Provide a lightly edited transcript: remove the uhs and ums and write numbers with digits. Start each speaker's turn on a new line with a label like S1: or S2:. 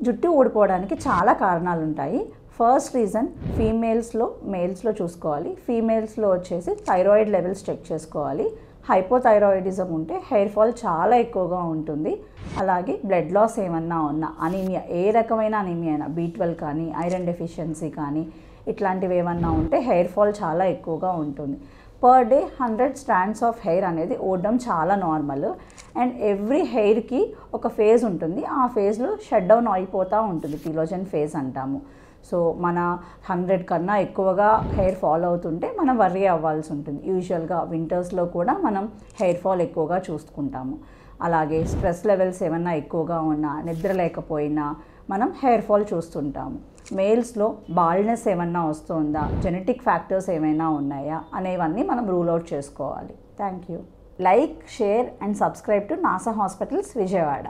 S1: జుట్టు ఊడిపోవడానికి చాలా కారణాలు ఉంటాయి. ఫస్ట్ రీజన్ మేల్స్లో చూసుకోవాలి. ఫీమేల్స్లో వచ్చేసి థైరాయిడ్ లెవెల్స్ చెక్ చేసుకోవాలి. హైపోథైరాయిడిజం ఉంటే హెయిర్ ఫాల్ చాలా ఎక్కువగా ఉంటుంది. అలాగే బ్లడ్ లాస్ ఏమన్నా ఉన్నా, అనీమియా, ఏ రకమైన అనీమియా అయినా, B12 కానీ ఐరన్ డెఫిషియన్సీ కానీ ఇట్లాంటివి ఏమన్నా ఉంటే హెయిర్ ఫాల్ చాలా ఎక్కువగా ఉంటుంది. Per day 100 strands of hair అనేది ఓడడం చాలా నార్మల్. అండ్ ఎవ్రీ హెయిర్కి ఒక ఫేజ్ ఉంటుంది. ఆ ఫేజ్లో షట్ డౌన్ అయిపోతూ ఉంటుంది, టీలోజన్ ఫేజ్ అంటాము. సో మన 100 కన్నా ఎక్కువగా హెయిర్ ఫాల్ అవుతుంటే మనం వర్రీ అవ్వాల్సి ఉంటుంది. యూజువల్గా వింటర్స్లో కూడా మనం హెయిర్ ఫాల్ ఎక్కువగా చూసుకుంటాము. అలాగే స్ట్రెస్ లెవెల్స్ ఏమన్నా ఎక్కువగా ఉన్నా, నిద్ర లేకపోయినా మనం హెయిర్ ఫాల్ చూస్తుంటాము. మేల్స్లో బాల్డ్నెస్ ఏమన్నా వస్తుందా, జెనెటిక్ ఫ్యాక్టర్స్ ఏమైనా ఉన్నాయా అనేవన్నీ మనం రూల్ అవుట్ చేసుకోవాలి. Thank you. Like, share and subscribe to NASA hospitals Vijayawada.